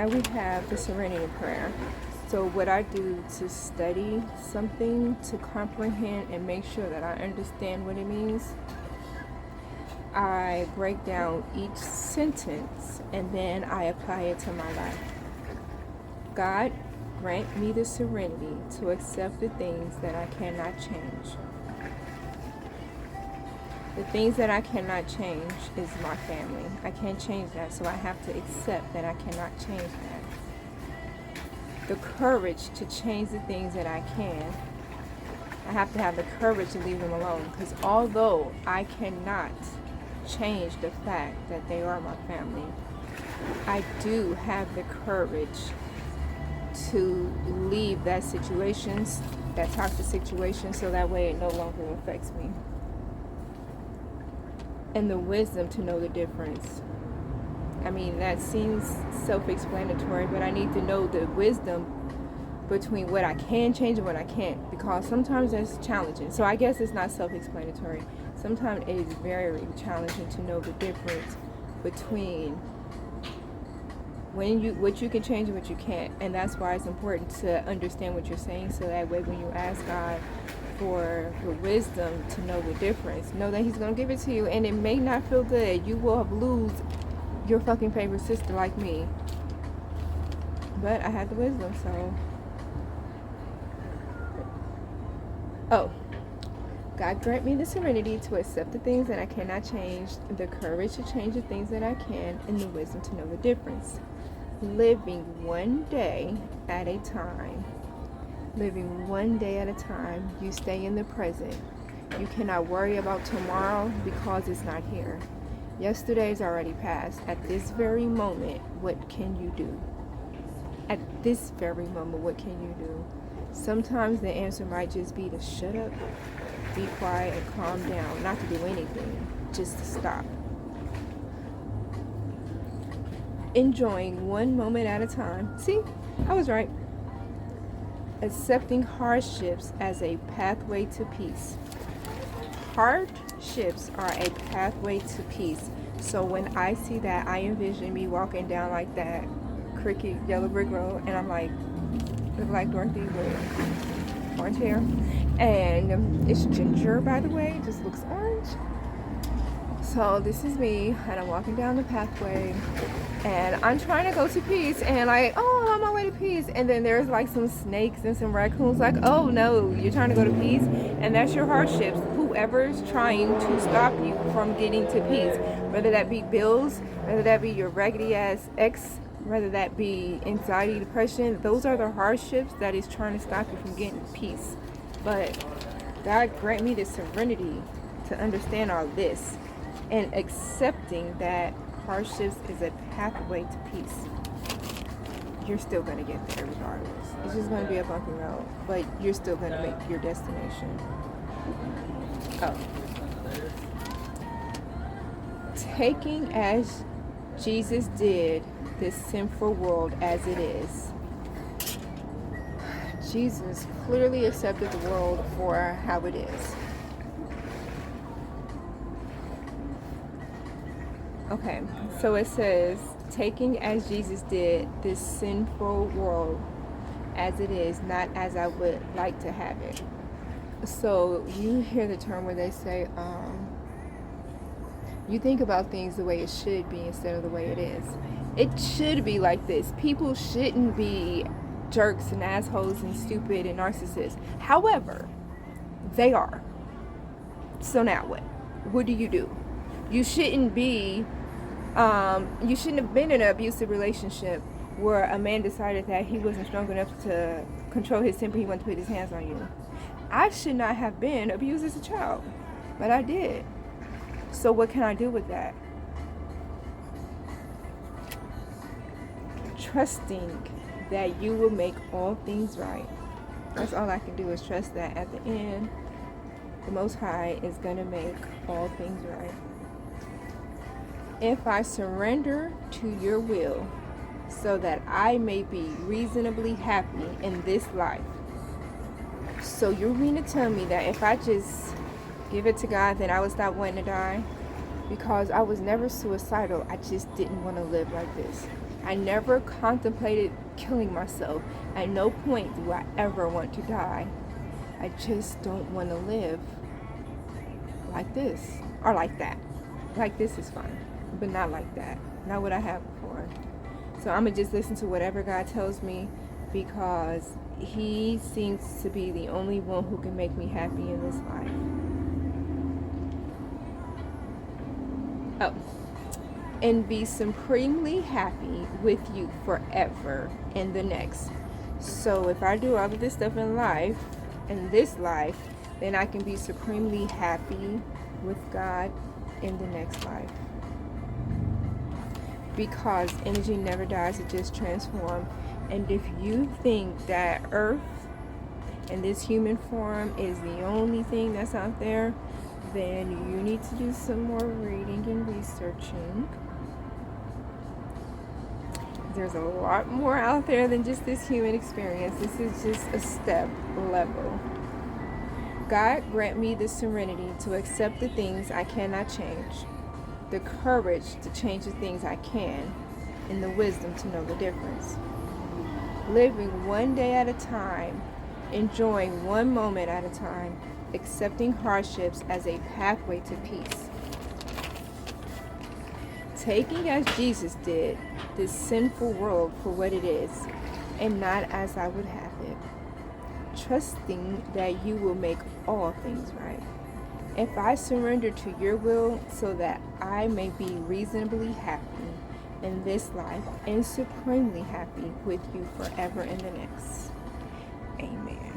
we have the Serenity Prayer. So what I do to study something, to comprehend and make sure that I understand what it means, I break down each sentence and then I apply it to my life. God, grant me the serenity to accept the things that I cannot change. The things that I cannot change is my family. I can't change that, so I have to accept that I cannot change that. The courage to change the things that I can. I have to have the courage to leave them alone, because although I cannot change the fact that they are my family, I do have the courage to leave that situation, that toxic situation, so that way it no longer affects me. And the wisdom to know the difference. I mean, that seems self-explanatory, but I need to know the wisdom between what I can change and what I can't, because sometimes that's challenging. So I guess it's not self-explanatory. Sometimes it is very challenging to know the difference between what you can change and what you can't. And that's why it's important to understand what you're saying, so that way when you ask God for the wisdom to know the difference, know that he's going to give it to you, and it may not feel good. You will lose your fucking favorite sister like me, but I had the wisdom. So God grant me the serenity to accept the things that I cannot change, the courage to change the things that I can, and the wisdom to know the difference. Living one day at a time. Living one day at a time. You stay in the present. You cannot worry about tomorrow because it's not here. Yesterday's already passed. At this very moment, what can you do? At this very moment, what can you do? Sometimes the answer might just be to shut up, be quiet, and calm down. Not to do anything, just to stop. Enjoying one moment at a time. See, I was right. Accepting hardships as a pathway to peace. Hardships are a pathway to peace. So when I see that, I envision me walking down like that crooked yellow brick road, and I'm like, look like Dorothy with orange hair. And it's ginger, by the way, it just looks orange. So this is me, and I'm walking down the pathway, and I'm trying to go to peace, and like, oh, I'm on my way to peace, and then there's like some snakes and some raccoons, like, oh no, you're trying to go to peace, and that's your hardships. Whoever's trying to stop you from getting to peace, whether that be bills, whether that be your raggedy ass ex, whether that be anxiety, depression, those are the hardships that is trying to stop you from getting peace. But God grant me the serenity to understand all this, and accepting that hardships is a pathway to peace. You're still going to get there regardless. It's just going to be a bumpy road, but you're still going to make your destination. Taking as Jesus did this sinful world as it is. Jesus clearly accepted the world for how it is. Okay, so it says, taking as Jesus did this sinful world as it is, not as I would like to have it. So you hear the term where they say, you think about things the way it should be instead of the way it is. It should be like this. People shouldn't be jerks and assholes and stupid and narcissists. However, they are. So now what? What do? You shouldn't be, you shouldn't have been in an abusive relationship where a man decided that he wasn't strong enough to control his temper, he wanted to put his hands on you. I should not have been abused as a child, but I did. So what can I do with that? Trusting that you will make all things right. That's all I can do, is trust that at the end, the Most High is going to make all things right. If I surrender to your will so that I may be reasonably happy in this life. So you mean to tell me that if I just give it to God, then I would stop wanting to die? Because I was never suicidal. I just didn't want to live like this. I never contemplated killing myself. At no point do I ever want to die. I just don't want to live like this or like that. Like this is fine, but not like that. Not what I have before. So I'm going to just listen to whatever God tells me, because He seems to be the only one who can make me happy in this life. Oh, and be supremely happy with you forever in the next. So if I do all of this stuff in life, in this life, then I can be supremely happy with God in the next life. Because energy never dies, it just transforms. And if you think that Earth and this human form is the only thing that's out there, then you need to do some more reading and researching. There's a lot more out there than just this human experience. This is just a step level. God grant me the serenity to accept the things I cannot change, the courage to change the things I can, and the wisdom to know the difference. Living one day at a time, enjoying one moment at a time, accepting hardships as a pathway to peace. Taking as Jesus did this sinful world for what it is, and not as I would have it. Trusting that you will make all things right. If I surrender to your will so that I may be reasonably happy in this life and supremely happy with you forever in the next. Amen.